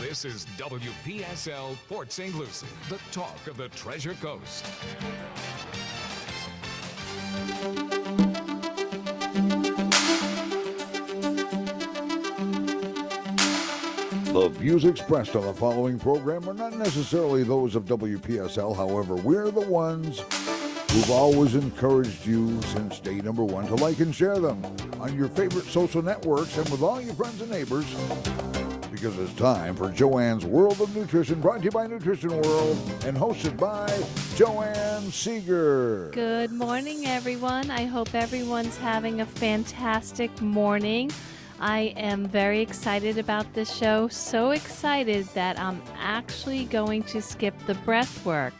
This is WPSL Port St. Lucie, the talk of the Treasure Coast. The views expressed on the following program are not necessarily those of WPSL. However, we're the ones who've always encouraged you since day number one to like and share them on your favorite social networks and with all your friends and neighbors, because it's time for Joanne's World of Nutrition, brought to you by Nutrition World and hosted by Joanne Seeger. Good morning, everyone. I hope everyone's having a fantastic morning. I am very excited about this show, so excited that I'm actually going to skip the breath work.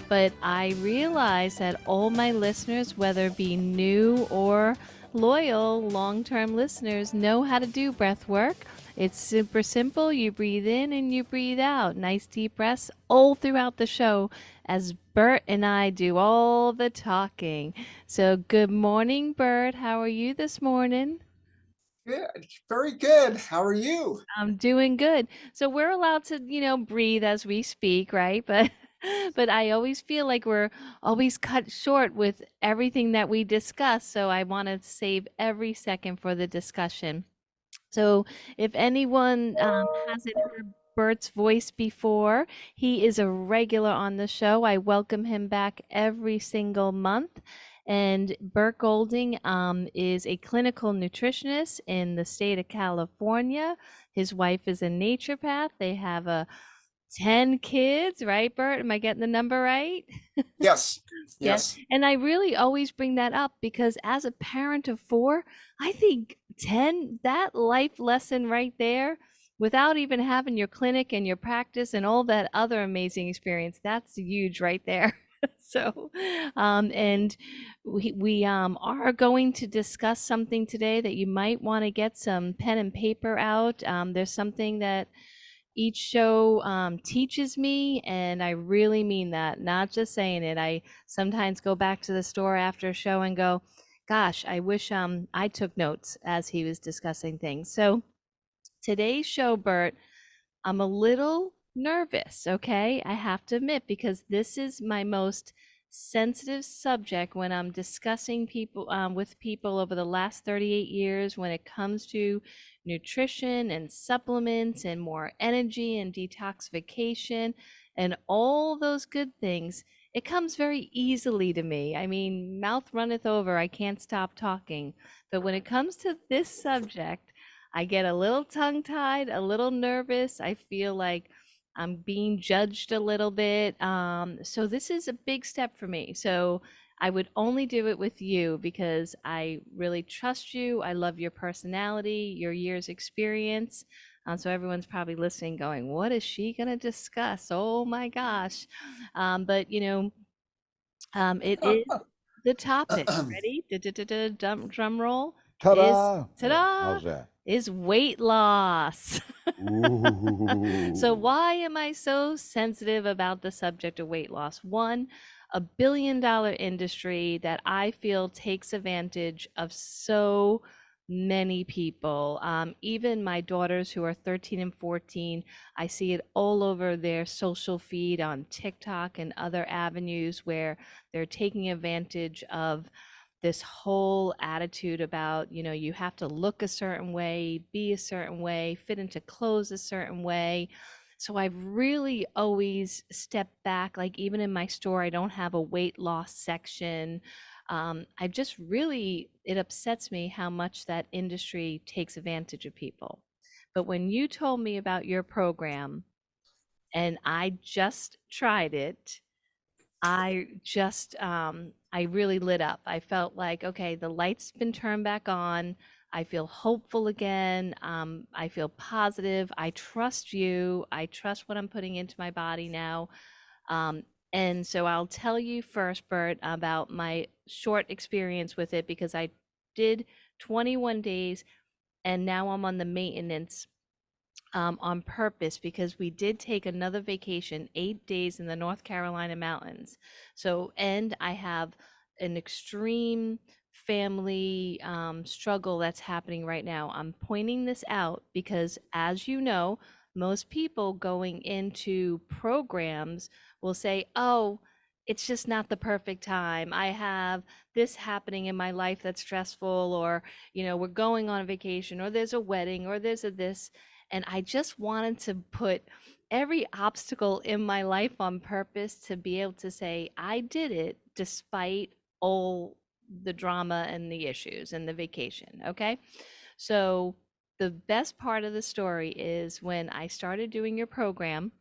But I realize that all my listeners, whether it be new or loyal, long-term listeners, know how to do breath work. It's super simple. You breathe in and you breathe out. Nice deep breaths all throughout the show as Burt and I do all the talking. So good morning, Burt. How are you this morning? Good, very good. How are you? I'm doing good. So we're allowed to, breathe as we speak, right? But I always feel like we're always cut short with everything that we discuss. So I want to save every second for the discussion. So if anyone hasn't heard Bert's voice before, he is a regular on the show. I welcome him back every single month. And Burt Goulding is a clinical nutritionist in the state of California. His wife is a naturopath. They have 10 kids, right, Burt? Am I getting the number right? Yes, Yes. yes. And I really always bring that up because as a parent of 4, I think 10, that life lesson right there, without even having your clinic and your practice and all that other amazing experience, that's huge right there. So, and we are going to discuss something today that you might want to get some pen and paper out. There's something that each show teaches me, and I really mean that, not just saying it. I sometimes go back to the store after a show and go, gosh, I wish I took notes as he was discussing things. So today's show, Burt, I'm a little nervous, okay? I have to admit, because this is my most sensitive subject when I'm discussing people with people over the last 38 years when it comes to nutrition and supplements and more energy and detoxification and all those good things. It comes very easily to me. I mean, mouth runneth over, I can't stop talking. But when it comes to this subject, I get a little tongue-tied, a little nervous. I feel like I'm being judged a little bit. So this is a big step for me. So I would only do it with you because I really trust you. I love your personality, your years experience. So everyone's probably listening going, what is she going to discuss? Oh my gosh. But it is the topic. Ready? Drum roll. Is Ta-da! ta-da! How's that? Is weight loss. So Ooh. why am I so sensitive about the subject of weight loss? One, a billion-dollar industry that I feel takes advantage of so many people. Even my daughters who are 13 and 14, I see it all over their social feed on TikTok and other avenues where they're taking advantage of this whole attitude about, you have to look a certain way, be a certain way, fit into clothes a certain way. So I've really always stepped back. Like even in my store, I don't have a weight loss section. I just really, it upsets me how much that industry takes advantage of people. But when you told me about your program and I just tried it, I really lit up. I felt like, okay, the light's been turned back on. I feel hopeful again. I feel positive. I trust you. I trust what I'm putting into my body now. Um, and so I'll tell you first, Bert, about my short experience with it because I did 21 days and now I'm on the maintenance on purpose because we did take another vacation, 8 days in the North Carolina mountains. So, and I have an extreme family struggle that's happening right now. I'm pointing this out because, as you know, most people going into programs will say, oh, it's just not the perfect time. I have this happening in my life that's stressful, or, we're going on a vacation, or there's a wedding, or there's a this. And I just wanted to put every obstacle in my life on purpose to be able to say, I did it despite all the drama and the issues and the vacation. Okay. So the best part of the story is when I started doing your program,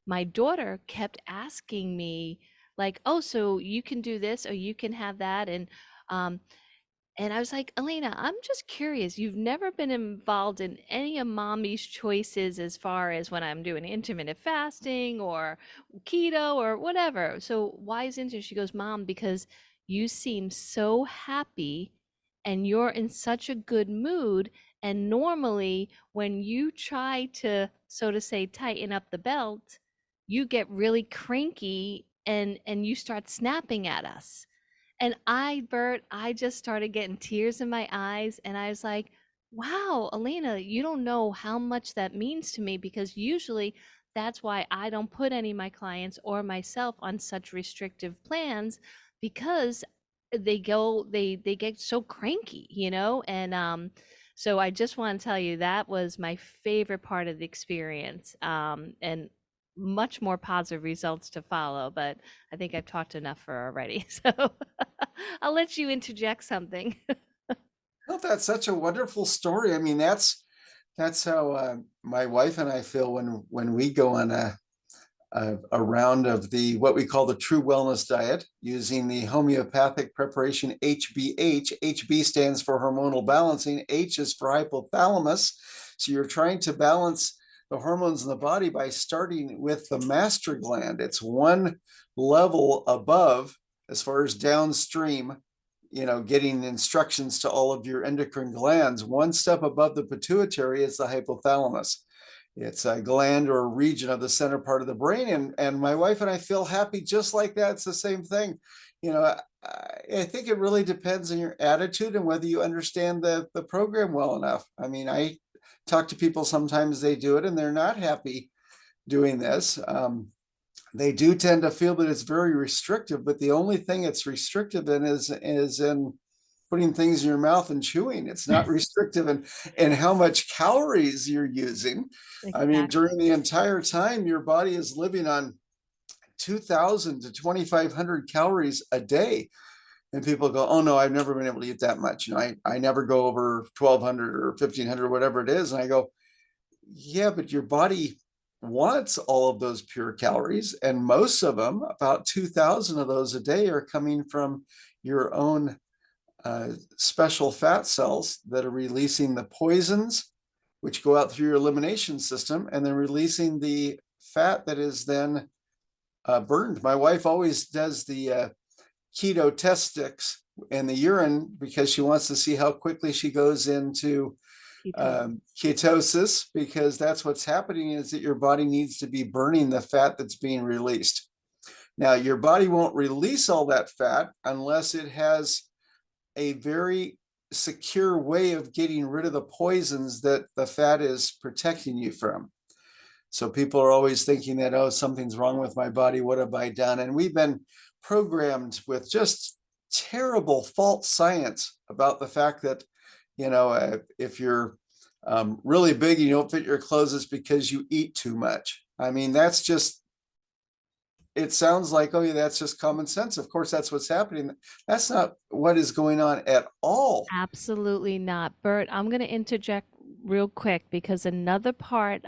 my daughter kept asking me, like, oh, so you can do this or you can have that. Um, and I was like, Elena, I'm just curious. You've never been involved in any of mommy's choices as far as when I'm doing intermittent fasting or keto or whatever. So why is intermittent? She goes, Mom, because you seem so happy and you're in such a good mood. And normally when you try to, so to say, tighten up the belt, you get really cranky and you start snapping at us. And Bert, I just started getting tears in my eyes. And I was like, wow, Elena, you don't know how much that means to me, because usually that's why I don't put any of my clients or myself on such restrictive plans, because they get so cranky, And so I just want to tell you that was my favorite part of the experience. And much more positive results to follow, but I think I've talked enough for already. So I'll let you interject something. Well, that's such a wonderful story. I mean, that's how my wife and I feel when we go on a round of the what we call the true wellness diet using the homeopathic preparation HB-H. HB stands for hormonal balancing. H is for hypothalamus. So you're trying to balance the hormones in the body by starting with the master gland. It's one level above as far as downstream, getting instructions to all of your endocrine glands. One step above the pituitary is the hypothalamus. It's a gland or a region of the center part of the brain. And my wife and I feel happy just like that. It's the same thing. I think it really depends on your attitude and whether you understand the program well enough. I mean, I talk to people, sometimes they do it and they're not happy doing this. They do tend to feel that it's very restrictive, but the only thing it's restrictive in is in putting things in your mouth and chewing. It's not restrictive in how much calories you're using. I mean, during the entire time, your body is living on 2,000 to 2,500 calories a day. And people go, oh no, I've never been able to eat that much. I never go over 1,200 or 1,500, whatever it is. And I go, yeah, but your body wants all of those pure calories. And most of them, about 2,000 of those a day, are coming from your own special fat cells that are releasing the poisons, which go out through your elimination system, and then releasing the fat that is then burned. My wife always does the keto test sticks in the urine because she wants to see how quickly she goes into ketosis, because that's what's happening, is that your body needs to be burning the fat that's being released. Now, your body won't release all that fat unless it has a very secure way of getting rid of the poisons that the fat is protecting you from. So people are always thinking that, oh, something's wrong with my body. What have I done? And we've been programmed with just terrible false science about the fact that, if you're really big and you don't fit your clothes, it's because you eat too much. I mean, that's just, it sounds like, oh yeah, that's just common sense. Of course, that's what's happening. That's not what is going on at all. Absolutely not. Bert, I'm going to interject real quick, because another part,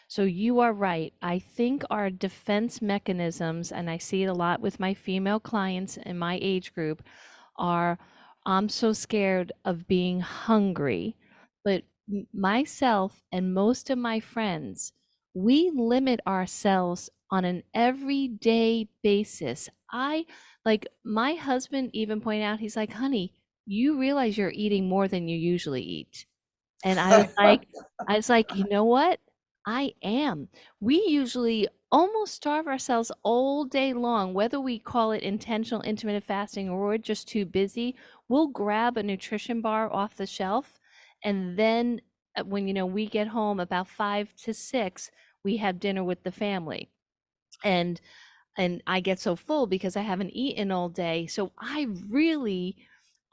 so you are right. I think our defense mechanisms, and I see it a lot with my female clients in my age group, are, I'm so scared of being hungry. But myself and most of my friends, we limit ourselves on an everyday basis. Like my husband even pointed out, he's like, honey, you realize you're eating more than you usually eat. And I was like, you know what? I am. We usually almost starve ourselves all day long, whether we call it intentional intermittent fasting or we're just too busy. We'll grab a nutrition bar off the shelf and then when, we get home about 5 to 6, we have dinner with the family. And I get so full because I haven't eaten all day. So I really,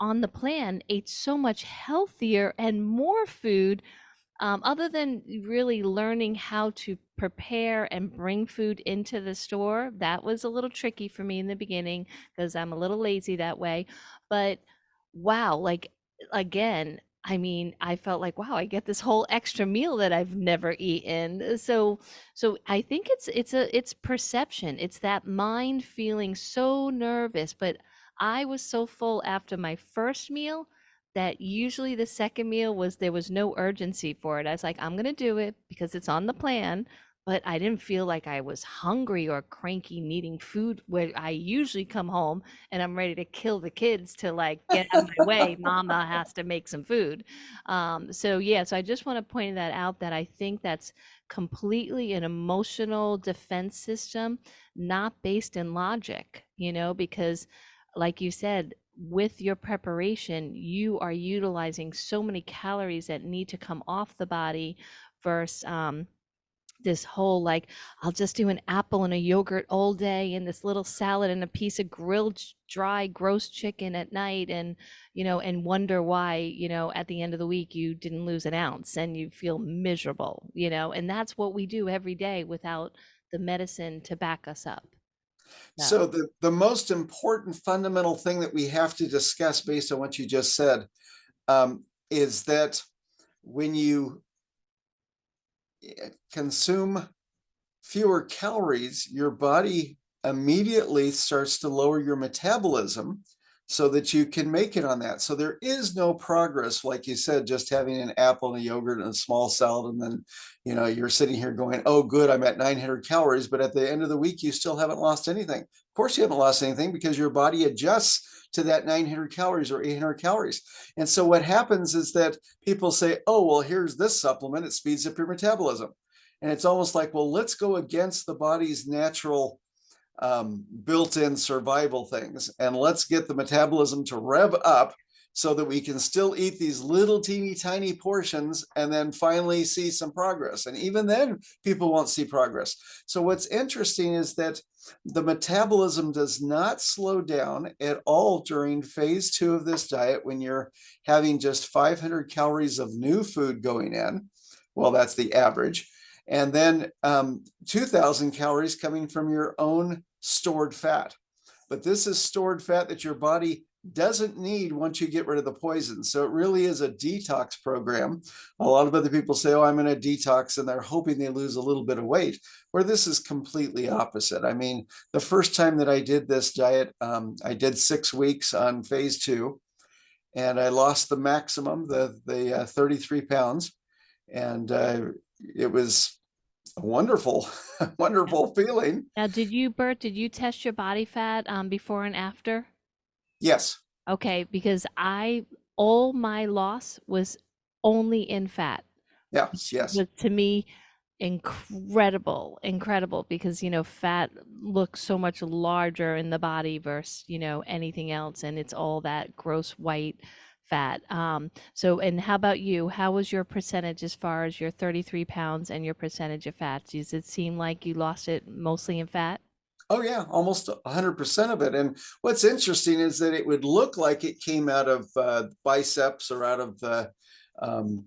on the plan, ate so much healthier and more food, other than really learning how to prepare and bring food into the store. That was a little tricky for me in the beginning because I'm a little lazy that way. But wow, like again, I mean, I felt like, wow, I get this whole extra meal that I've never eaten. So I think it's perception. It's that mind feeling so nervous, but I was so full after my first meal that usually the second meal there was no urgency for it. I was like, I'm gonna do it because it's on the plan, but I didn't feel like I was hungry or cranky needing food where I usually come home and I'm ready to kill the kids to like get out of my way. Mama has to make some food. So yeah, so I just want to point that out, that I think that's completely an emotional defense system, not based in logic, because like you said, with your preparation, you are utilizing so many calories that need to come off the body versus this whole like, I'll just do an apple and a yogurt all day and this little salad and a piece of grilled dry gross chicken at night, and wonder why, at the end of the week you didn't lose an ounce and you feel miserable, and that's what we do every day without the medicine to back us up. So the most important fundamental thing that we have to discuss based on what you just said, is that when you consume fewer calories, your body immediately starts to lower your metabolism so that you can make it on that. So there is no progress, like you said, just having an apple and a yogurt and a small salad. And then, you're sitting here going, oh, good, I'm at 900 calories. But at the end of the week, you still haven't lost anything. Of course, you haven't lost anything because your body adjusts to that 900 calories or 800 calories. And so what happens is that people say, oh, well, here's this supplement. It speeds up your metabolism. And it's almost like, well, let's go against the body's natural built-in survival things, and let's get the metabolism to rev up so that we can still eat these little teeny tiny portions and then finally see some progress. And even then, people won't see progress. So what's interesting is that the metabolism does not slow down at all during phase 2 of this diet when you're having just 500 calories of new food going in. Well, that's the average. And then 2,000 calories coming from your own stored fat. But this is stored fat that your body doesn't need once you get rid of the poison. So it really is a detox program. A lot of other people say, oh, I'm in a detox, and they're hoping they lose a little bit of weight, where this is completely opposite. I mean, the first time that I did this diet, I did 6 weeks on phase 2, and I lost the maximum, the 33 pounds. And it was a wonderful, wonderful feeling. Now, Burt, did you test your body fat before and after? Yes. Okay, because all my loss was only in fat. Yes. Was to me incredible because fat looks so much larger in the body versus anything else, and it's all that gross white fat. So, and how about you? How was your percentage as far as your 33 pounds and your percentage of fat? Does it seem like you lost it mostly in fat? Oh yeah, almost 100% of it. And what's interesting is that it would look like it came out of biceps or out of the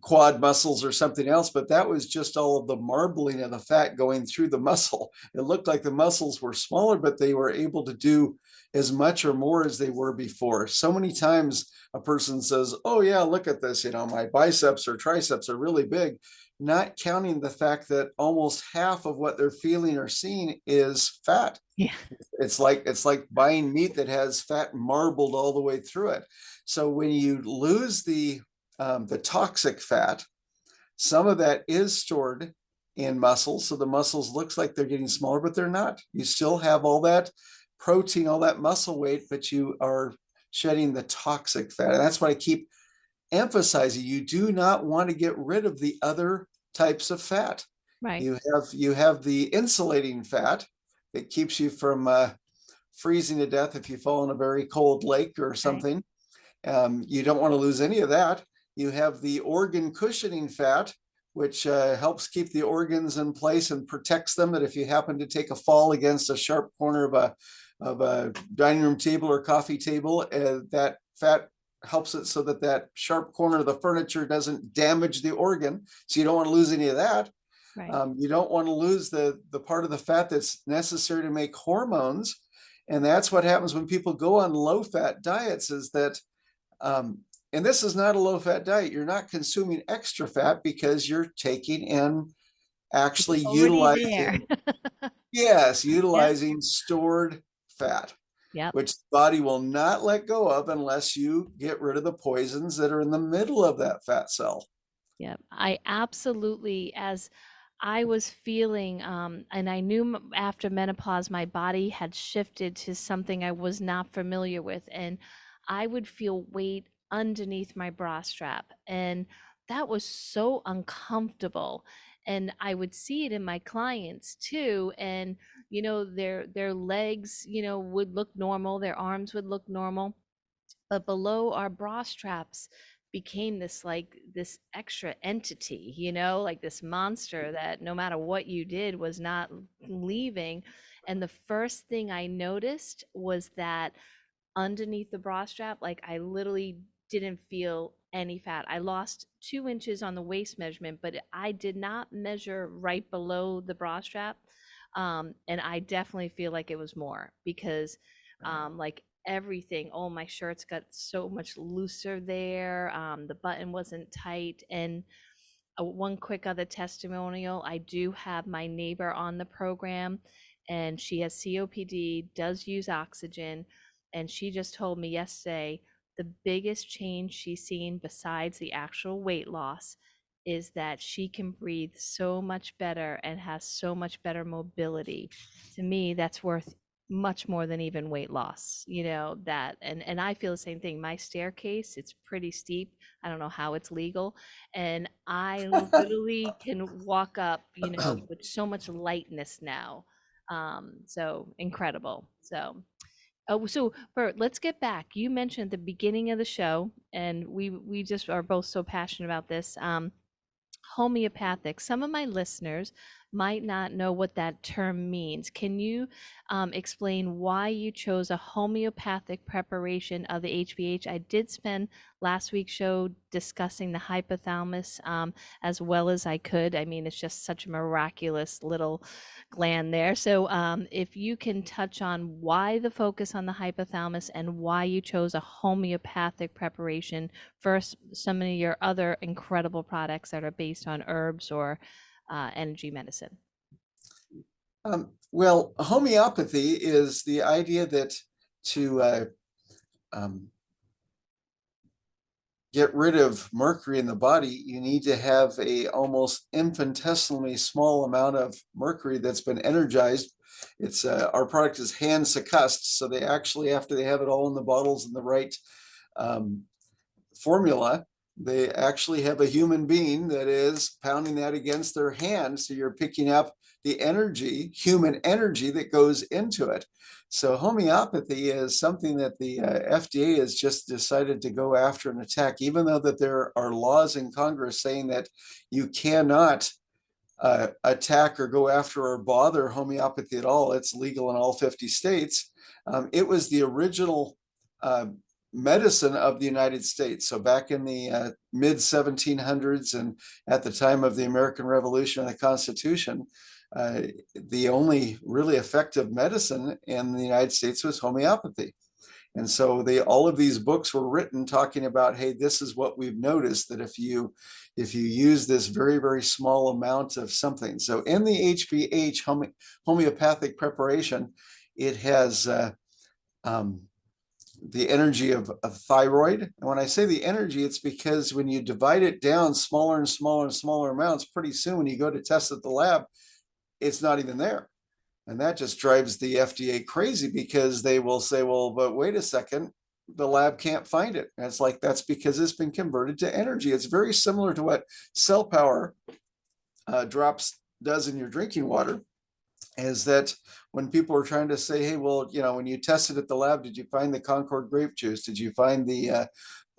quad muscles or something else, but that was just all of the marbling of the fat going through the muscle. It looked like the muscles were smaller, but they were able to do as much or more as they were before. So many times a person says, oh yeah, look at this, my biceps or triceps are really big, not counting the fact that almost half of what they're feeling or seeing is fat. Yeah. It's like buying meat that has fat marbled all the way through it. So when you lose the toxic fat, some of that is stored in muscles. So the muscles looks like they're getting smaller, but they're not. You still have all that protein, all that muscle weight, but you are shedding the toxic fat. And that's what I keep emphasizing. You do not want to get rid of the other types of fat. Right. You have the insulating fat that keeps you from freezing to death if you fall in a very cold lake or something. You don't want to lose any of that. You have the organ cushioning fat, which helps keep the organs in place and protects them, that if you happen to take a fall against a sharp corner of a dining room table or coffee table, that fat helps it so that that sharp corner of the furniture doesn't damage the organ. So you don't want to lose any of that. Right. You don't want to lose the part of the fat that's necessary to make hormones. And that's what happens when people go on low-fat diets, is that and this is not a low-fat diet. You're not consuming extra fat because you're taking in actually Already there. utilizing stored fat, Yep. which the body will not let go of unless you get rid of the poisons that are in the middle of that fat cell. Yep. I absolutely, as I was feeling, and I knew after menopause, my body had shifted to something I was not familiar with. And I would feel weight underneath my bra strap. And that was so uncomfortable. And I would see it in my clients too. And, their legs, would look normal, their arms would look normal, but below our bra straps became this extra entity, like this monster that no matter what you did was not leaving. And the first thing I noticed was that underneath the bra strap, like I literally didn't feel any fat. I lost 2 inches on the waist measurement, but I did not measure right below the bra strap. And I definitely feel like it was more because like everything, oh, my shirts got so much looser there. The button wasn't tight. And one quick other testimonial, I do have my neighbor on the program, and she has COPD, does use oxygen, and she just told me yesterday the biggest change she's seen besides the actual weight loss is that she can breathe so much better and has so much better mobility. To me, that's worth much more than even weight loss, that. And I feel the same thing. My staircase, it's pretty steep. I don't know how it's legal. And I literally can walk up, with so much lightness now. So incredible. So Bert, let's get back. You mentioned at the beginning of the show, and we just are both so passionate about this. Homeopathic. Some of my listeners might not know what that term means. Can you explain why you chose a homeopathic preparation of the HB-H? I did spend last week's show discussing the hypothalamus as well as I could. I mean, it's just such a miraculous little gland there. So if you can touch on why the focus on the hypothalamus and why you chose a homeopathic preparation versus some of your other incredible products that are based on herbs or energy medicine. Well, homeopathy is the idea that to get rid of mercury in the body, you need to have a almost infinitesimally small amount of mercury that's been energized. It's our product is hand succussed, so they actually, after they have it all in the bottles in the right formula, they actually have a human being that is pounding that against their hand. So you're picking up the energy, human energy that goes into it. So homeopathy is something that the FDA has just decided to go after and attack, even though that there are laws in Congress saying that you cannot attack or go after or bother homeopathy at all. It's legal in all 50 states. It was the original medicine of the United States. So back in the mid 1700s and at the time of the American Revolution and the Constitution, the only really effective medicine in the United States was homeopathy. And so all of these books were written talking about, hey, this is what we've noticed, that if you use this very, very small amount of something. So in the HB-H homeopathic preparation, it has the energy of thyroid. And when I say the energy, it's because when you divide it down smaller and smaller and smaller amounts, pretty soon when you go to test at the lab, it's not even there. And that just drives the FDA crazy, because they will say, well, but wait a second, the lab can't find it. And it's like, that's because it's been converted to energy. It's very similar to what Cell Power drops does in your drinking water, is that when people are trying to say, hey, well, when you tested at the lab, did you find the Concord grape juice? Did you find the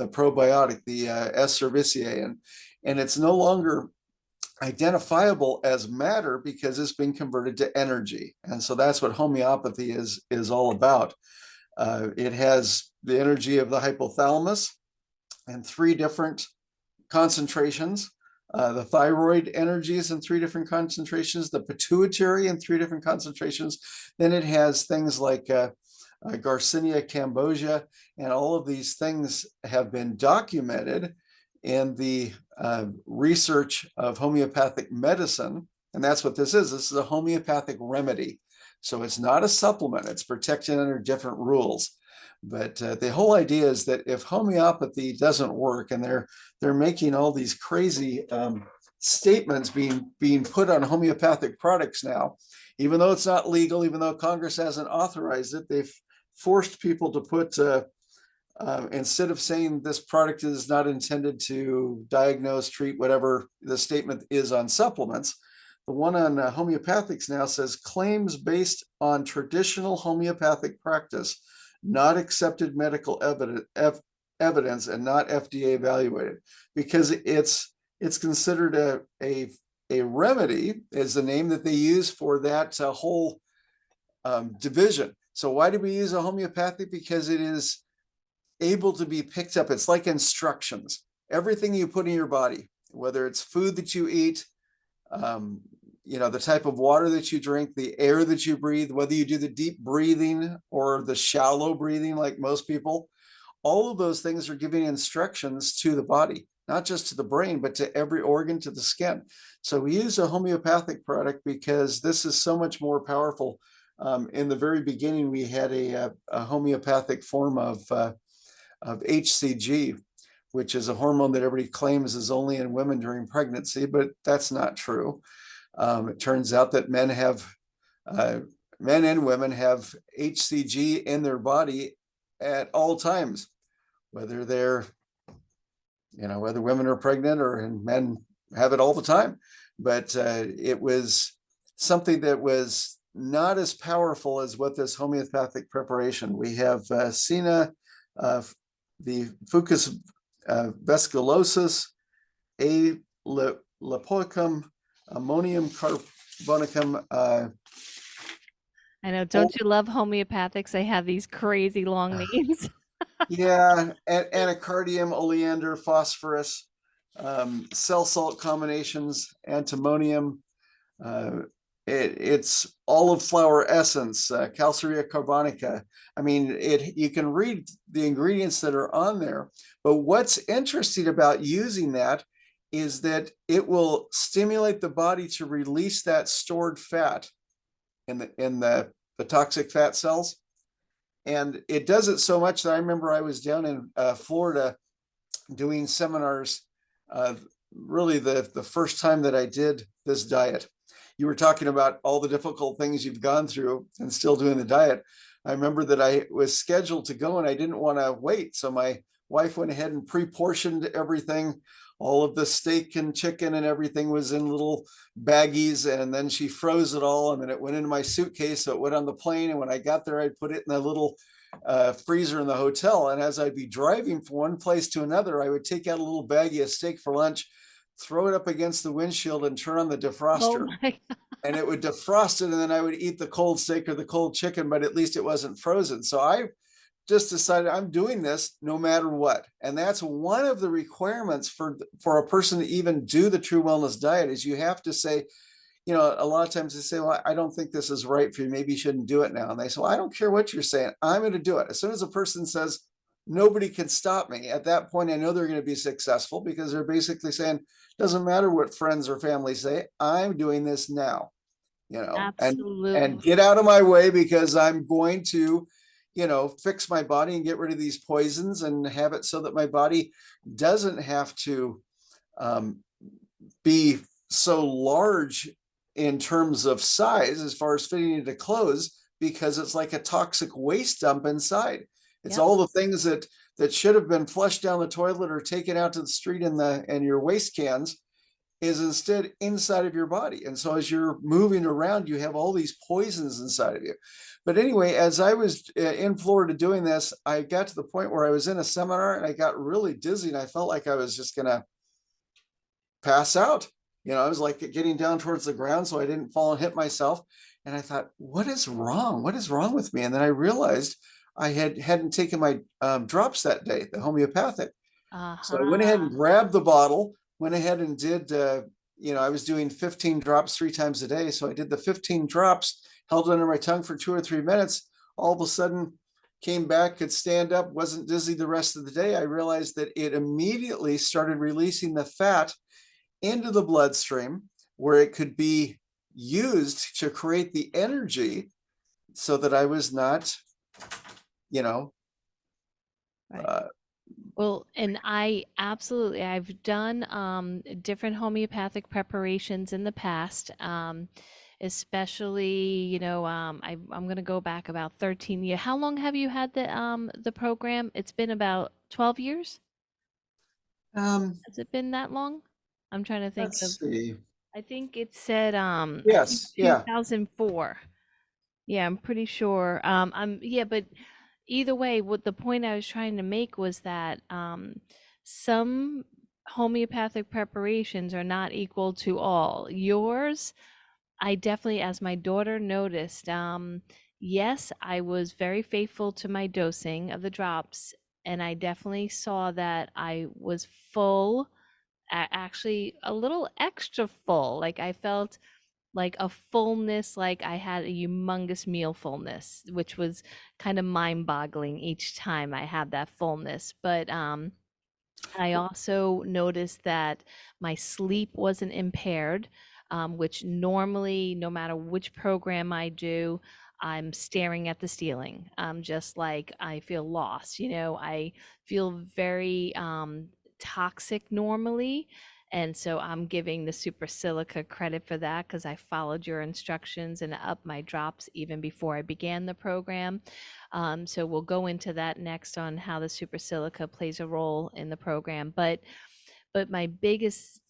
probiotic, the S. cerevisiae, and it's no longer identifiable as matter because it's been converted to energy. And so that's what homeopathy is all about. It has the energy of the hypothalamus and 3 different concentrations. The thyroid energy is in 3 different concentrations, the pituitary in 3 different concentrations. Then it has things like Garcinia cambogia, and all of these things have been documented in the research of homeopathic medicine. And that's what this is. This is a homeopathic remedy. So it's not a supplement. It's protected under different rules. But the whole idea is that if homeopathy doesn't work, and they're making all these crazy statements being put on homeopathic products now, even though it's not legal, even though Congress hasn't authorized it, they've forced people to put, instead of saying this product is not intended to diagnose, treat, whatever the statement is on supplements, the one on homeopathics now says claims based on traditional homeopathic practice, not accepted medical evidence and not FDA evaluated, because it's considered a remedy, is the name that they use for that whole division. So why do we use a homeopathy? Because it is able to be picked up. It's like instructions. Everything you put in your body, whether it's food that you eat, the type of water that you drink, the air that you breathe, whether you do the deep breathing or the shallow breathing like most people, all of those things are giving instructions to the body, not just to the brain, but to every organ, to the skin. So we use a homeopathic product because this is so much more powerful. In the very beginning, we had a homeopathic form of HCG, which is a hormone that everybody claims is only in women during pregnancy, but that's not true. It turns out that men and women have HCG in their body at all times, whether whether women are pregnant and men have it all the time. But it was something that was not as powerful as what this homeopathic preparation. We have Sina, the Fucus vesculosus, A. lipoicum, ammonium carbonicum. I know. Don't you love homeopathics? They have these crazy long names. Yeah, anacardium, oleander, phosphorus, cell salt combinations, antimonium. It's olive flower essence, calcarea carbonica. I mean, you can read the ingredients that are on there, but what's interesting about using that is that it will stimulate the body to release that stored fat in the toxic fat cells. And it does it so much that I remember I was down in Florida doing seminars, really the first time that I did this diet. You were talking about all the difficult things you've gone through and still doing the diet. I remember that I was scheduled to go and I didn't want to wait. So my wife went ahead and pre-portioned everything. All of the steak and chicken and everything was in little baggies, and then she froze it all, and then it went into my suitcase, so it went on the plane, and when I got there, I'd put it in a little freezer in the hotel, and as I'd be driving from one place to another, I would take out a little baggie of steak for lunch, throw it up against the windshield, and turn on the defroster. Oh my God. And it would defrost it, and then I would eat the cold steak or the cold chicken, but at least it wasn't frozen. So I just decided I'm doing this no matter what. And that's one of the requirements for a person to even do the True Wellness Diet, is you have to say, a lot of times they say, well, I don't think this is right for you. Maybe you shouldn't do it now. And they say, well, I don't care what you're saying. I'm going to do it. As soon as a person says, nobody can stop me, at that point, I know they're going to be successful, because they're basically saying, doesn't matter what friends or family say, I'm doing this now, Absolutely. and get out of my way, because I'm going to fix my body and get rid of these poisons and have it so that my body doesn't have to be so large in terms of size as far as fitting into clothes, because it's like a toxic waste dump inside. It's all the things that should have been flushed down the toilet or taken out to the street in your waste cans. is instead inside of your body. And so as you're moving around, you have all these poisons inside of you. But anyway, as I was in Florida doing this, I got to the point where I was in a seminar and I got really dizzy and I felt like I was just going to pass out. I was like getting down towards the ground so I didn't fall and hit myself. And I thought, what is wrong? What is wrong with me? And then I realized I hadn't taken my drops that day, the homeopathic. So I went ahead and grabbed the bottle, went ahead and did, I was doing 15 drops 3 times a day. So I did the 15 drops, held it under my tongue for 2 or 3 minutes. All of a sudden came back, could stand up, wasn't dizzy the rest of the day. I realized that it immediately started releasing the fat into the bloodstream where it could be used to create the energy so that I was not, Right. Well, and I've done different homeopathic preparations in the past, especially, I'm going to go back about 13 years. How long have you had the program? It's been about 12 years? Has it been that long? I'm trying to think of, let's see. I think it said I think Yes, yeah. 2004. Yeah, I'm pretty sure. But either way, what the point I was trying to make was that some homeopathic preparations are not equal to all. Yours, I definitely, as my daughter noticed, yes, I was very faithful to my dosing of the drops, and I definitely saw that I was full, actually a little extra full. Like I felt like a fullness, like I had a humongous meal fullness, which was kind of mind-boggling each time I had that fullness. But I also noticed that my sleep wasn't impaired, which normally, no matter which program I do, I'm staring at the ceiling. Just like I feel lost. I feel very toxic normally. And so I'm giving the super silica credit for that because I followed your instructions and upped my drops even before I began the program. So we'll go into that next on how the super silica plays a role in the program. But my biggest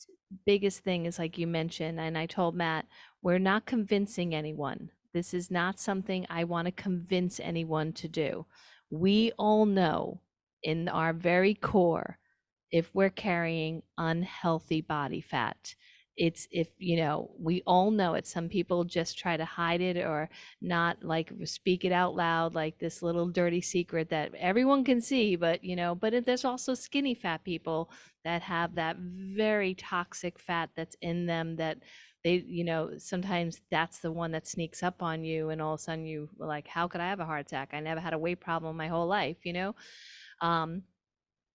thing is, like you mentioned, and I told Matt, we're not convincing anyone. This is not something I want to convince anyone to do. We all know in our very core if we're carrying unhealthy body fat. It's if, we all know it. Some people just try to hide it or not like speak it out loud, like this little dirty secret that everyone can see. But, there's also skinny fat people that have that very toxic fat that's in them that they, sometimes that's the one that sneaks up on you. And all of a sudden you were like, how could I have a heart attack? I never had a weight problem my whole life.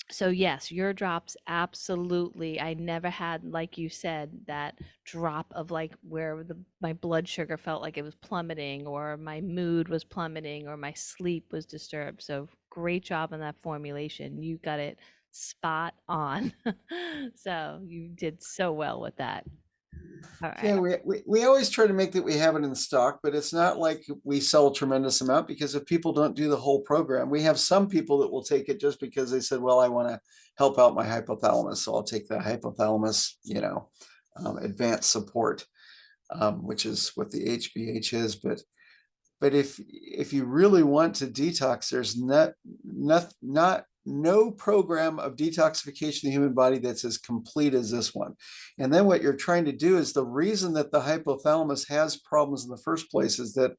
So yes, your drops, absolutely. I never had, like you said, that drop of like where my blood sugar felt like it was plummeting or my mood was plummeting or my sleep was disturbed. So great job on that formulation. You got it spot on. So you did so well with that. All right. Yeah, we always try to make that we have it in stock, but it's not like we sell a tremendous amount because if people don't do the whole program, we have some people that will take it just because they said, well, I want to help out my hypothalamus. So I'll take the hypothalamus, advanced support, which is what the HB-H is. But if you really want to detox, there's no program of detoxification of the human body that's as complete as this one. And then what you're trying to do is the reason that the hypothalamus has problems in the first place is that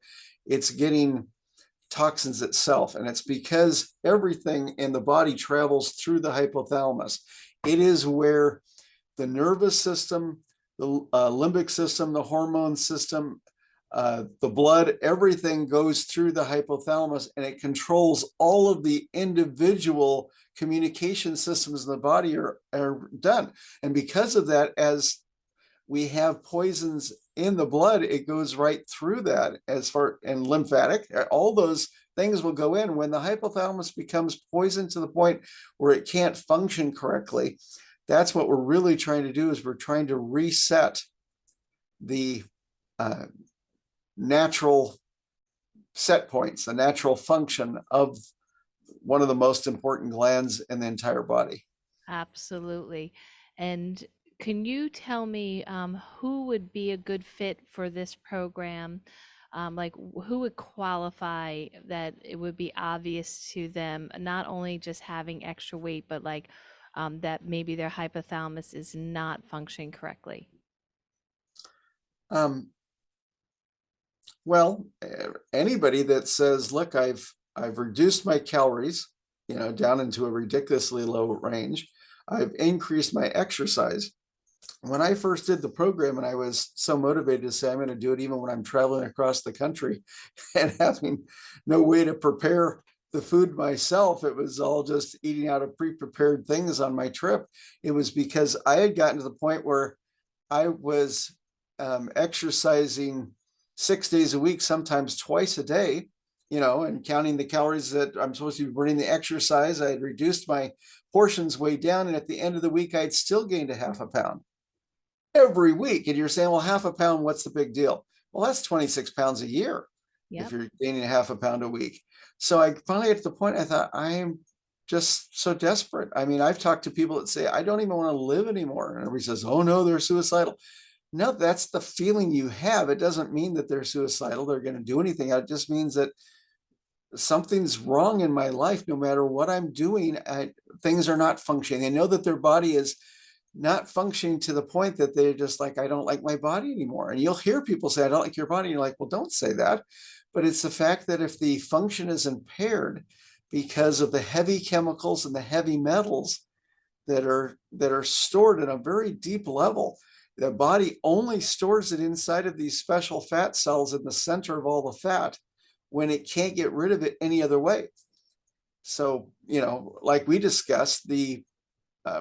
it's getting toxins itself. And it's because everything in the body travels through the hypothalamus. It is where the nervous system, the limbic system, the hormone system, the blood, everything goes through the hypothalamus and it controls all of the individual communication systems in the body are done. And because of that, as we have poisons in the blood, it goes right through that and lymphatic, all those things will go in. When the hypothalamus becomes poisoned to the point where it can't function correctly, that's what we're really trying to do is we're trying to reset the natural set points, the natural function of one of the most important glands in the entire body. Absolutely. And can you tell me who would be a good fit for this program? Like who would qualify that it would be obvious to them, not only just having extra weight, but like that maybe their hypothalamus is not functioning correctly? Um, well, anybody that says, look, I've reduced my calories, down into a ridiculously low range. I've increased my exercise. When I first did the program, and I was so motivated to say I'm going to do it even when I'm traveling across the country and having no way to prepare the food myself, it was all just eating out of pre-prepared things on my trip. It was because I had gotten to the point where I was exercising 6 days a week, sometimes twice a day, and counting the calories that I'm supposed to be burning the exercise. I had reduced my portions way down. And at the end of the week, I'd still gained a half a pound every week. And you're saying, well, half a pound, what's the big deal? Well, that's 26 pounds a year if Yep. you're gaining a half a pound a week. So I finally got to the point I thought, I am just so desperate. I mean, I've talked to people that say, I don't even want to live anymore. And everybody says, oh no, they're suicidal. No, that's the feeling you have. It doesn't mean that they're suicidal. They're going to do anything. It just means that something's wrong in my life. No matter what I'm doing, things are not functioning. They know that their body is not functioning to the point that they're just like, I don't like my body anymore. And you'll hear people say, I don't like your body. And you're like, well, don't say that. But it's the fact that if the function is impaired because of the heavy chemicals and the heavy metals that are stored at a very deep level, the body only stores it inside of these special fat cells in the center of all the fat when it can't get rid of it any other way. So, like we discussed, the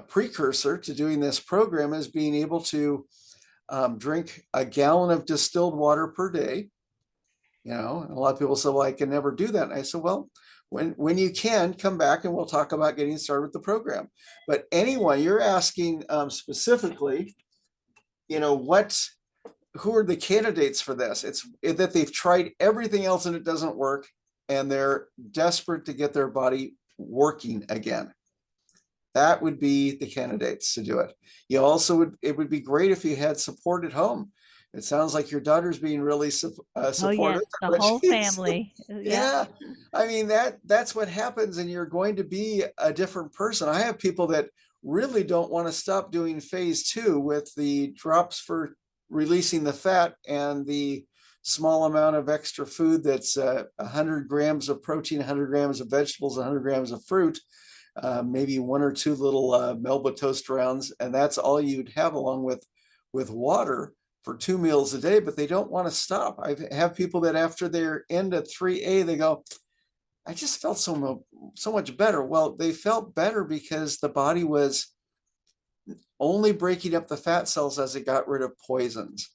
precursor to doing this program is being able to drink a gallon of distilled water per day. And a lot of people say, well, I can never do that. And I said, well, when you can, come back and we'll talk about getting started with the program. But anyone, you're asking specifically, who are the candidates for this? It's that they've tried everything else and it doesn't work, and they're desperate to get their body working again. That would be the candidates to do it. It would be great if you had support at home. It sounds like your daughter's being really Oh supportive. yes, the But whole family. Yeah. yeah, I mean, that's what happens, and you're going to be a different person. I have people that really don't want to stop doing phase 2 with the drops for releasing the fat and the small amount of extra food that's 100 grams of protein, 100 grams of vegetables, 100 grams of fruit, maybe 1 or 2 little Melba toast rounds, and that's all you'd have along with water for 2 meals a day. But they don't want to stop. I have people that after their end at 3A, they go, I just felt so much better. Well, they felt better because the body was only breaking up the fat cells as it got rid of poisons.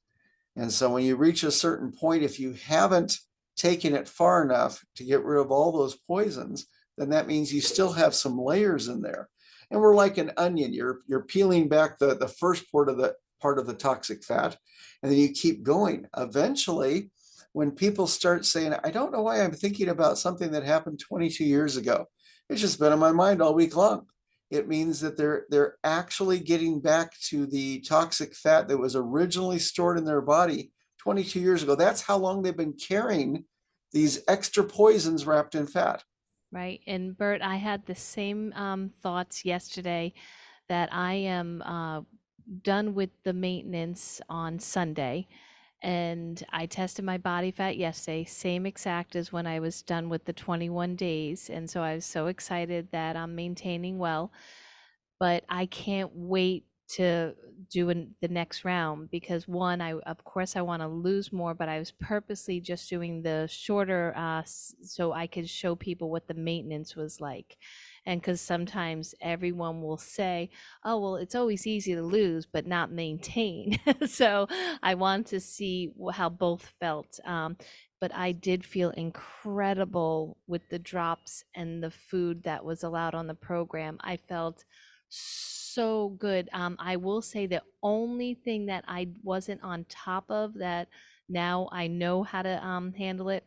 And so when you reach a certain point, if you haven't taken it far enough to get rid of all those poisons, then that means you still have some layers in there. And we're like an onion. You're peeling back the first part of the toxic fat, and then you keep going. Eventually, when people start saying, I don't know why I'm thinking about something that happened 22 years ago, it's just been on my mind all week long. It means that they're actually getting back to the toxic fat that was originally stored in their body 22 years ago. That's how long they've been carrying these extra poisons wrapped in fat. Right. And Bert, I had the same thoughts yesterday that I am done with the maintenance on Sunday. And I tested my body fat yesterday, same exact as when I was done with the 21 days. And so I was so excited that I'm maintaining well. But I can't wait to do the next round because one, of course I want to lose more, but I was purposely just doing the shorter so I could show people what the maintenance was like. And because sometimes everyone will say, oh, well, it's always easy to lose, but not maintain. So I want to see how both felt. But I did feel incredible with the drops and the food that was allowed on the program. I felt so good. I will say the only thing that I wasn't on top of that now I know how to handle it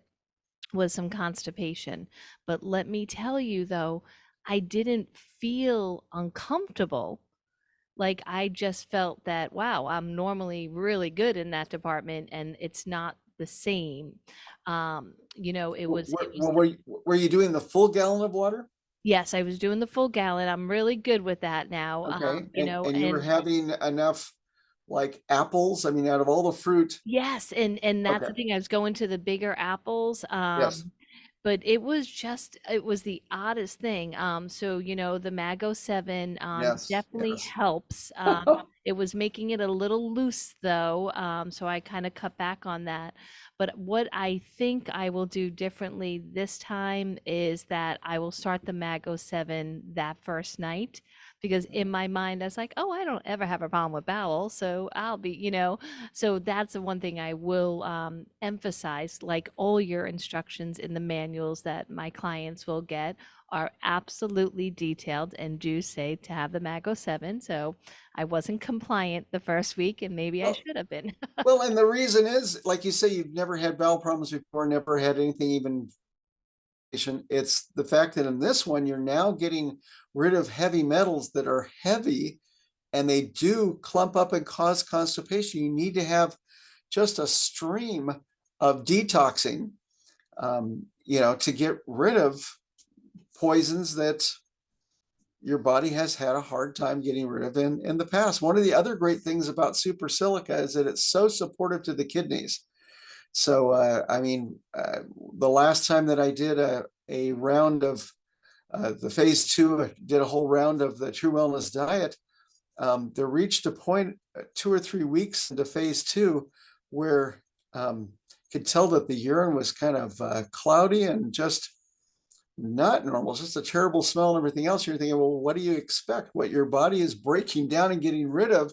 was some constipation. But let me tell you though, I didn't feel uncomfortable Like I just felt that, wow, I'm normally really good in that department and it's not the same. It was Were you doing the full gallon of water? yes, I was doing the full gallon. I'm really good with that now. Okay, and you were And having enough like apples? I mean, out of all the fruit. yes, and that's Okay, the thing. I was going to the bigger apples. yes, But it was the oddest thing. So, the Mago 7 yes, definitely yes. helps. It was making it a little loose though, so I kind of cut back on that. But what I think I will do differently this time is that I will start the Mago 7 that first night because in my mind I was like, oh, I don't ever have a problem with bowel, so I'll be, so that's the one thing I will emphasize. Like all your instructions in the manuals that my clients will get are absolutely detailed and do say to have the Mago 7. So I wasn't compliant the first week, and maybe I Well, should have been. well, and the reason is, like you say, you've never had bowel problems before, never had anything even. It's the fact that in this one, you're now getting rid of heavy metals that are heavy and they do clump up and cause constipation. You need to have just a stream of detoxing, to get rid of poisons that your body has had a hard time getting rid of in the past. One of the other great things about super silica is that it's so supportive to the kidneys. So, the last time that I did a round of the phase 2, I did a whole round of the True Wellness diet. There reached a point 2 or 3 weeks into phase 2 where could tell that the urine was kind of cloudy and just not normal. It's just a terrible smell and everything else. You're thinking, well, what do you expect? What your body is breaking down and getting rid of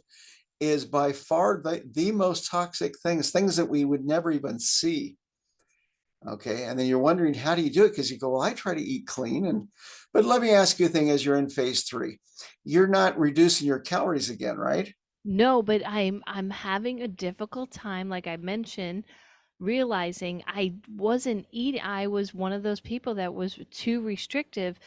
is by far the most toxic things that we would never even see. Okay. And then you're wondering, how do you do it? Because you go, well, I try to eat clean. But let me ask you a thing as you're in phase 3, you're not reducing your calories again, right? No, but I'm having a difficult time, like I mentioned, realizing I wasn't eating. I was one of those people that was too restrictive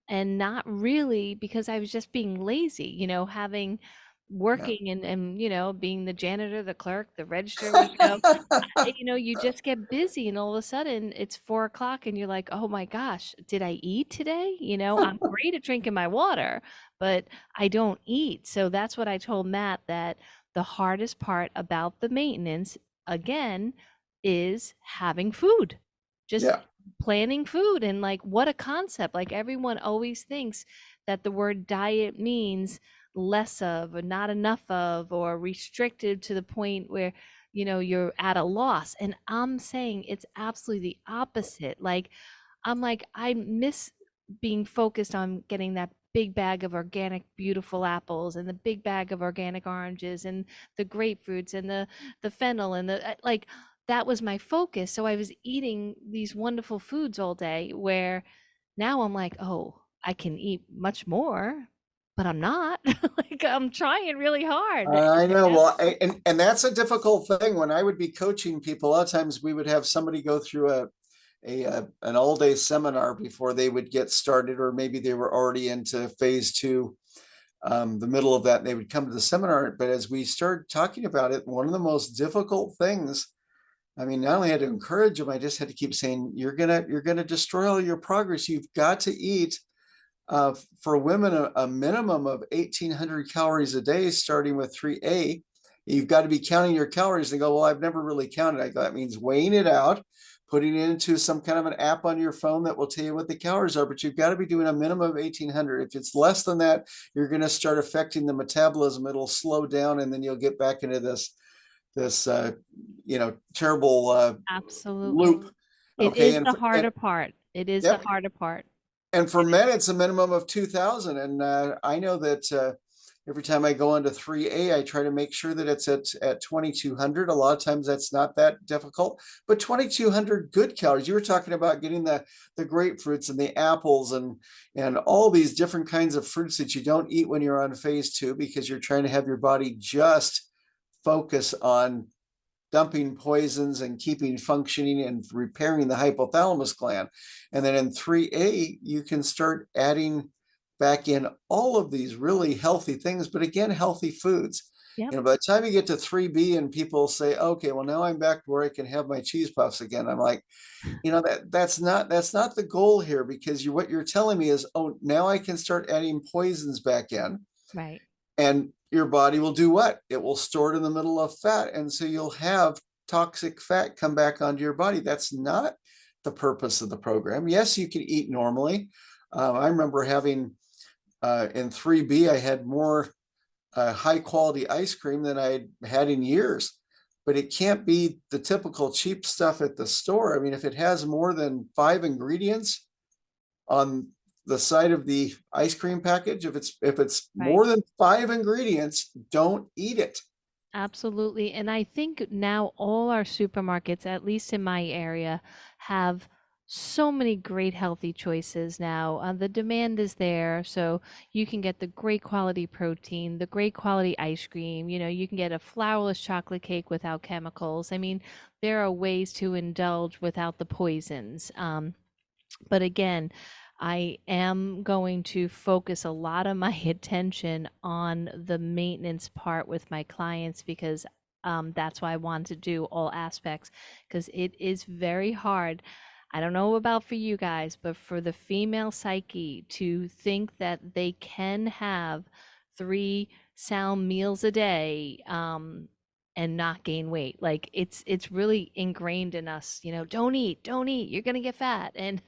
and not really because I was just being lazy, having Yeah. working and being the janitor, the clerk, the register, you just get busy and all of a sudden it's 4 o'clock and you're like, oh my gosh, did I eat today? I'm great at drinking my water, but I don't eat. So that's what I told Matt, that the hardest part about the maintenance, again, is having food. Just Yeah. planning food. And like, what a concept. Like everyone always thinks that the word diet means less of or not enough of or restricted to the point where you're at a loss. And I'm saying it's absolutely the opposite. Like I'm like, I miss being focused on getting that big bag of organic beautiful apples and the big bag of organic oranges and the grapefruits and the fennel and the like. That was my focus. So I was eating these wonderful foods all day, where now I'm like, oh, I can eat much more, but I'm not. Like I'm trying really hard. I know. Yeah. Well, and that's a difficult thing. When I would be coaching people, a lot of times we would have somebody go through an all day seminar before they would get started, or maybe they were already into phase 2, the middle of that, and they would come to the seminar. But as we started talking about it, one of the most difficult things, I mean, not only had to encourage them, I just had to keep saying, you're gonna destroy all your progress. You've got to eat for women a minimum of 1,800 calories a day, starting with 3A. You've got to be counting your calories. They go, well, I've never really counted. I go, that means weighing it out, putting it into some kind of an app on your phone that will tell you what the calories are, but you've got to be doing a minimum of 1,800. If it's less than that, you're going to start affecting the metabolism. It'll slow down, and then you'll get back into this terrible Absolutely. loop. It Okay. is the harder part. It is the Yep. harder part. And for men, it's a minimum of 2,000. And I know that every time I go into 3A, I try to make sure that it's at 2,200. A lot of times that's not that difficult, but 2,200 good calories. You were talking about getting the grapefruits and the apples and all these different kinds of fruits that you don't eat when you're on phase 2, because you're trying to have your body just focus on dumping poisons and keeping functioning and repairing the hypothalamus gland. And then in 3A, you can start adding back in all of these really healthy things, but again, healthy foods. Yep. By the time you get to 3B and people say, okay, well, now I'm back to where I can have my cheese puffs again. I'm like, that's not the goal here, because what you're telling me is, oh, now I can start adding poisons back in. Right. And your body will do what? It will store it in the middle of fat. And so you'll have toxic fat come back onto your body. That's not the purpose of the program. Yes, you can eat normally. I remember having in 3B, I had more high quality ice cream than I had in years. But it can't be the typical cheap stuff at the store. I mean, if it has more than 5 ingredients on the side of the ice cream package, if it's more than 5 ingredients, don't eat it. Absolutely. And I think now all our supermarkets, at least in my area, have so many great healthy choices now. The demand is there, so you can get the great quality protein, the great quality ice cream. You can get a flourless chocolate cake without chemicals. I mean, there are ways to indulge without the poisons. But again, I am going to focus a lot of my attention on the maintenance part with my clients, because that's why I want to do all aspects, because it is very hard. I don't know about for you guys, but for the female psyche to think that they can have 3 sound meals a day, and not gain weight. Like it's really ingrained in us, don't eat, you're gonna get fat. And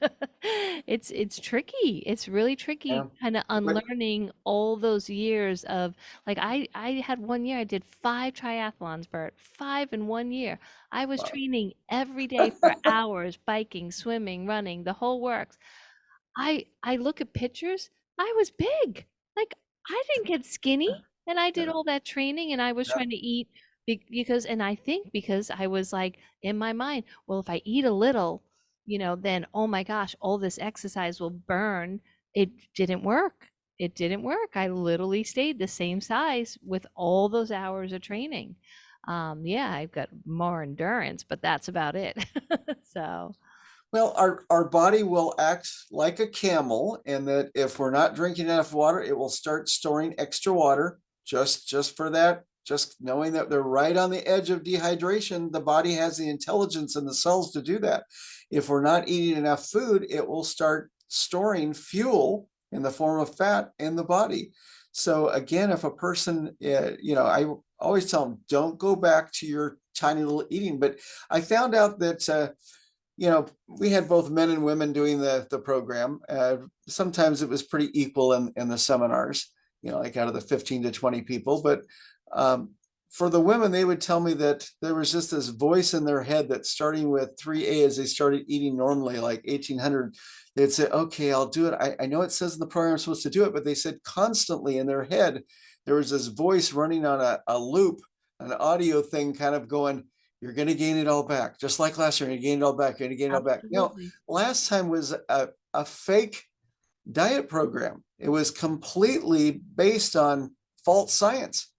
it's tricky. It's really tricky Yeah. kind of But unlearning all those years of, like, I had one year I did 5 triathlons, Bert, 5 in 1 year. I was wow. training every day for hours, biking, swimming, running, the whole works. I look at pictures, I was big. Like, I didn't get skinny, and I did Yeah. all that training, and I was Yeah. trying to eat because, and I think because I was like in my mind, well, if I eat a little, then oh my gosh, all this exercise will burn. It didn't work. It didn't work. I literally stayed the same size with all those hours of training. Yeah, I've got more endurance, but that's about it. So, Well, our body will act like a camel, and that if we're not drinking enough water, it will start storing extra water just for that. Just knowing that they're right on the edge of dehydration, the body has the intelligence and the cells to do that. If we're not eating enough food, it will start storing fuel in the form of fat in the body. So again, if a person, I always tell them, don't go back to your tiny little eating. But I found out that we had both men and women doing the program. Sometimes it was pretty equal in the seminars, like out of the 15 to 20 people. But for the women, they would tell me that there was just this voice in their head that, starting with 3A, as they started eating normally, like 1800, they'd say, okay, I'll do it. I know it says in the program I'm supposed to do it, but they said constantly in their head, there was this voice running on a loop, an audio thing kind of going, you're going to gain it all back. Just like last year, you're going to gain it all back. You're going to gain it all back. absolutely. Last time was a fake diet program. It was completely based on false science.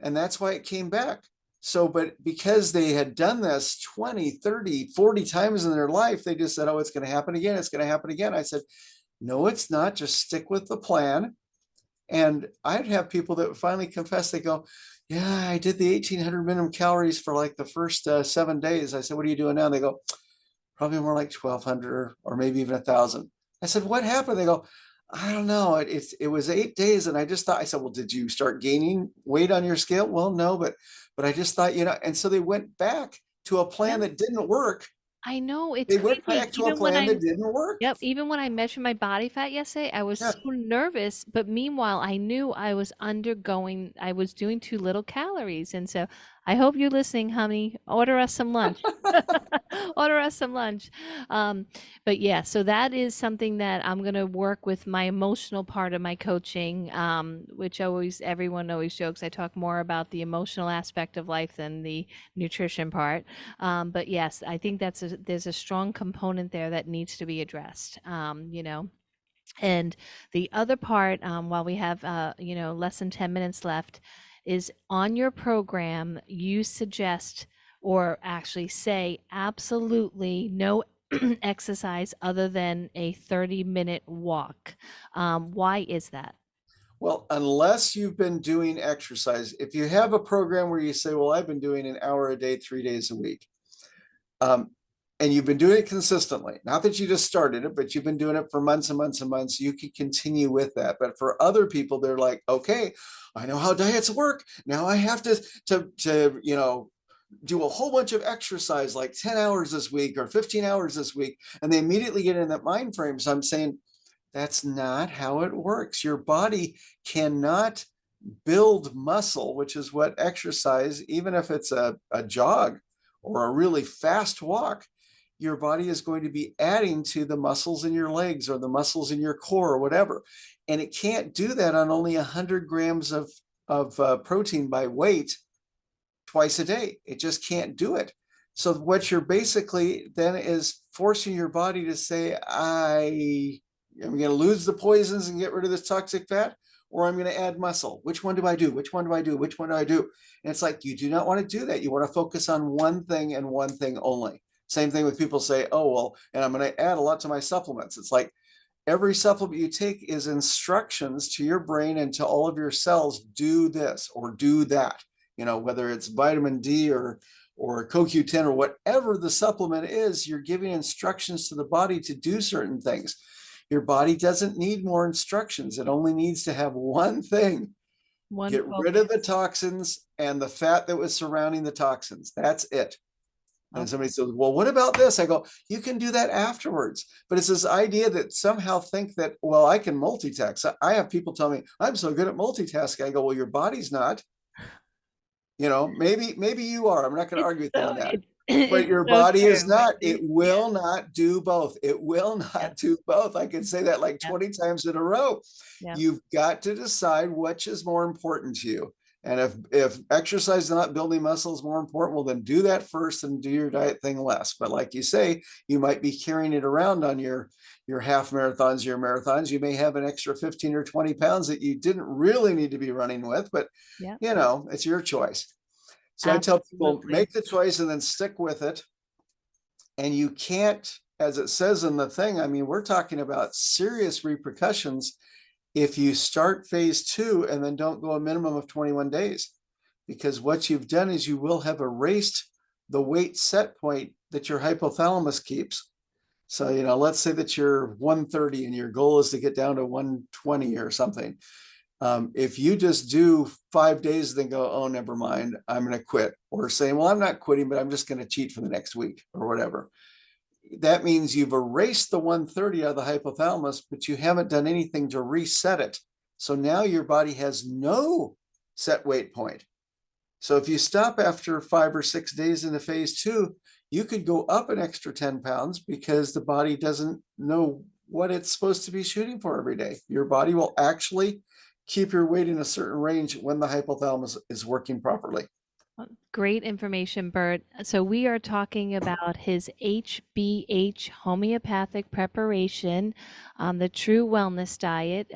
And that's why it came back. So, but because they had done this 20, 30, 40 times in their life, they just said, oh, it's going to happen again. It's going to happen again. I said, no, it's not. Just stick with the plan. And I'd have people that would finally confess, they go, yeah, I did the 1800 minimum calories for like the first 7 days. I said, what are you doing now? They go, probably more like 1200 or maybe even 1000. I said, what happened? They go, I don't know. It was 8 days. And I just thought, I said, well, did you start gaining weight on your scale? Well, no, but I just thought, and so they went back to a plan Yeah, that didn't work. I know, it's They went crazy. back to a plan that didn't work. Yep, even when I measured my body fat yesterday, I was Yeah. so nervous, but meanwhile, I knew I was doing too little calories. And so I hope you're listening, honey. Order us some lunch. Order us some lunch. Um, but yeah, so that is something that I'm going to work with my emotional part of my coaching, which everyone always jokes I talk more about the emotional aspect of life than the nutrition part. But yes, I think there's a strong component there that needs to be addressed. And the other part, while we have less than 10 minutes left, is on your program, you suggest or actually say absolutely no exercise other than a 30-minute walk. Why is that? Well, unless you've been doing exercise, if you have a program where you say, well, I've been doing an hour a day, 3 days a week, and you've been doing it consistently, not that you just started it, but you've been doing it for months and months and months, you can continue with that. But for other people, they're like, okay, I know how diets work. Now I have to, do a whole bunch of exercise, like 10 hours this week or 15 hours this week. And they immediately get in that mind frame. So I'm saying, that's not how it works. Your body cannot build muscle, which is what exercise, even if it's a jog or a really fast walk, your body is going to be adding to the muscles in your legs or the muscles in your core or whatever. And it can't do that on only 100 grams of protein by weight twice a day. It just can't do it. So what you're basically then is forcing your body to say, I'm going to lose the poisons and get rid of this toxic fat, or I'm going to add muscle. Which one do I do? Which one do I do? Which one do I do? And it's like, you do not want to do that. You want to focus on one thing and one thing only. Same thing with people say, oh, well, and I'm going to add a lot to my supplements. It's like every supplement you take is instructions to your brain and to all of your cells, do this or do that. Whether it's vitamin D or CoQ10 or whatever the supplement is, you're giving instructions to the body to do certain things. Your body doesn't need more instructions. It only needs to have one thing. Get rid of the toxins and the fat that was surrounding the toxins. That's it. And somebody says, well, what about this? I go, you can do that afterwards. But it's this idea that somehow think that, well, I can multitask. I have people tell me, I'm so good at multitasking. I go, well, your body's not. Maybe you are. I'm not going to argue with you on that. But your body is not. It will not do both. It will not do both. I can say that like 20 times in a row. You've got to decide which is more important to you. And if exercise is not building muscle is more important, well, then do that first and do your diet thing less. But like you say, you might be carrying it around on your half marathons, your marathons. You may have an extra 15 or 20 pounds that you didn't really need to be running with, but it's your choice. So I tell people, make the choice and then stick with it. And you can't, as it says in the thing, I mean, we're talking about serious repercussions if you start phase 2 and then don't go a minimum of 21 days, because what you've done is you will have erased the weight set point that your hypothalamus keeps. So, let's say that you're 130 and your goal is to get down to 120 or something. If you just do 5 days, then go, oh, never mind, I'm going to quit, or saying, well, I'm not quitting, but I'm just going to cheat for the next week or whatever. That means you've erased the 130 out of the hypothalamus, but you haven't done anything to reset it. So now your body has no set weight point. So if you stop after 5 or 6 days into phase 2, you could go up an extra 10 pounds because the body doesn't know what it's supposed to be shooting for every day. Your body will actually keep your weight in a certain range when the hypothalamus is working properly. Great information, Burt. So we are talking about his HB-H homeopathic preparation, the True Wellness Diet.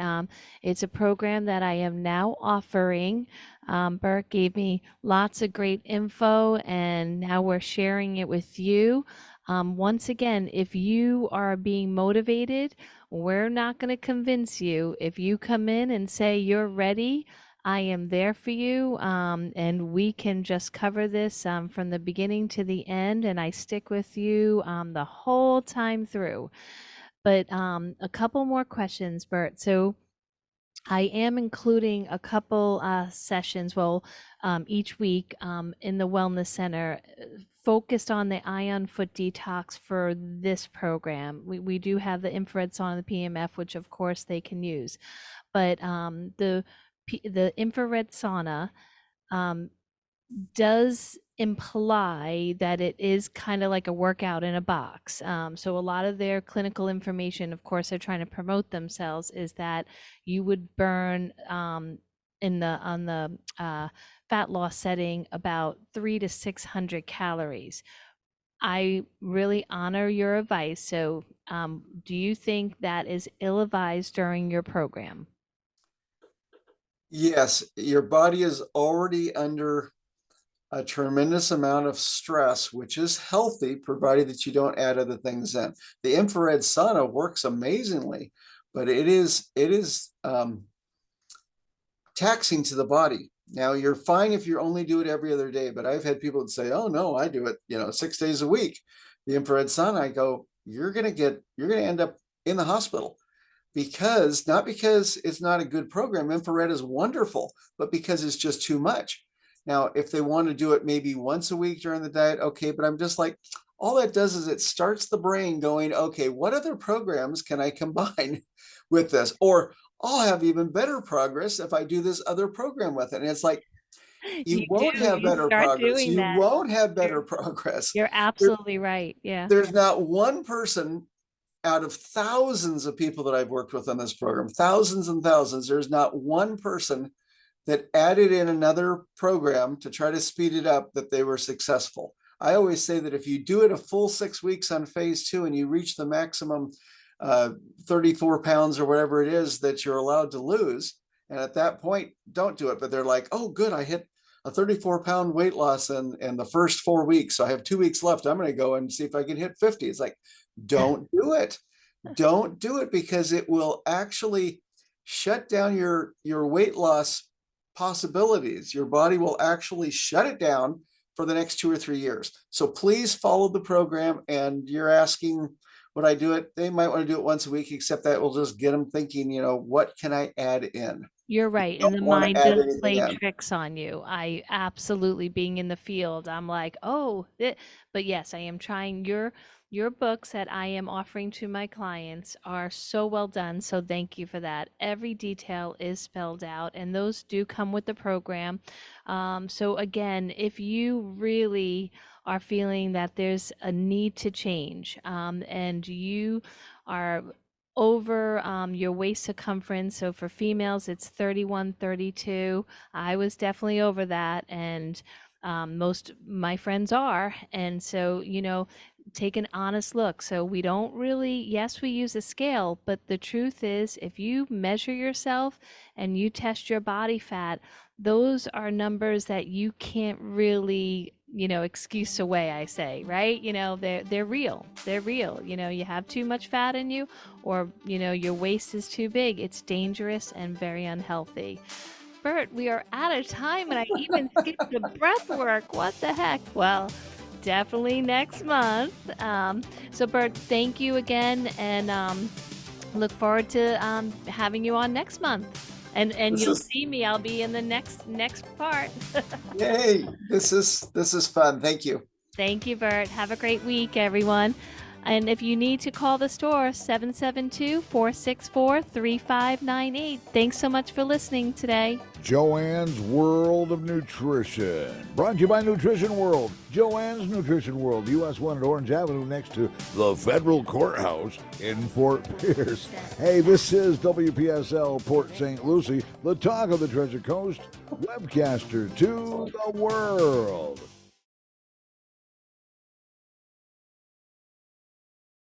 It's a program that I am now offering. Burt gave me lots of great info, and now we're sharing it with you. Once again, if you are being motivated, we're not going to convince you. If you come in and say you're ready, I am there for you, and we can just cover this from the beginning to the end, and I stick with you the whole time through. But a couple more questions, Burt. So I am including a couple sessions, each week in the Wellness Center, focused on the ion foot detox for this program. We do have the infrared sauna, the PMF, which of course they can use, but the infrared sauna does imply that it is kind of like a workout in a box. So a lot of their clinical information, of course, they're trying to promote themselves, is that you would burn on the fat loss setting about 300 to 600 calories. I really honor your advice. So do you think that is ill-advised during your program? Yes, your body is already under a tremendous amount of stress, which is healthy, provided that you don't add other things in. The infrared sauna works amazingly, but it is taxing to the body. Now, you're fine if you only do it every other day, but I've had people that say, "Oh no, I do it, 6 days a week." The infrared sauna, I go, you're going to end up in the hospital, not because it's not a good program. Infrared is wonderful, but because it's just too much. Now, if they want to do it maybe once a week during the diet, okay, but I'm just like, all that does is it starts the brain going, okay, what other programs can I combine with this? Or I'll have even better progress if I do this other program with it. And it's like, you won't have You better start progress. doing You that. won't have better You're, progress. you're absolutely right. Yeah. There's not one person out of thousands of people that I've worked with on this program, thousands and thousands, there's not one person that added in another program to try to speed it up that they were successful. I always say that if you do it a full 6 weeks on phase 2 and you reach the maximum 34 pounds or whatever it is that you're allowed to lose, and at that point, don't do it. But they're like, oh, good, I hit a 34-pound weight loss in the first 4 weeks. So I have 2 weeks left. I'm going to go and see if I can hit 50. It's like, don't do it. Don't do it, because it will actually shut down your weight loss possibilities. Your body will actually shut it down for the next 2 or 3 years. So please follow the program. And you're asking, would I do it? They might want to do it once a week, except that will just get them thinking, what can I add in? You're right. And the mind does play tricks on you. I absolutely, being in the field, I'm like, but yes, I am trying. Your books that I am offering to my clients are so well done. So thank you for that. Every detail is spelled out, and those do come with the program. So again, if you really are feeling that there's a need to change, and you are over your waist circumference. So for females, it's 31, 32. I was definitely over that, and most my friends are. And so, take an honest look. So we don't really, yes, we use a scale, but the truth is, if you measure yourself and you test your body fat, those are numbers that you can't really excuse away, I say, right? They're real. They're real. You have too much fat in you, or your waist is too big. It's dangerous and very unhealthy. Burt, we are out of time, and I even skipped the breath work. What the heck? Well, definitely next month. So Burt, thank you again, and look forward to having you on next month. And you'll see me. I'll be in the next part. Yay! This is fun. Thank you. Thank you, Burt. Have a great week, everyone. And if you need to call the store, 772-464-3598. Thanks so much for listening today. Joanne's World of Nutrition. Brought to you by Nutrition World. Joanne's Nutrition World, US 1 at Orange Avenue, next to the Federal Courthouse in Fort Pierce. Hey, this is WPSL Port St. Lucie, the talk of the Treasure Coast, webcaster to the world.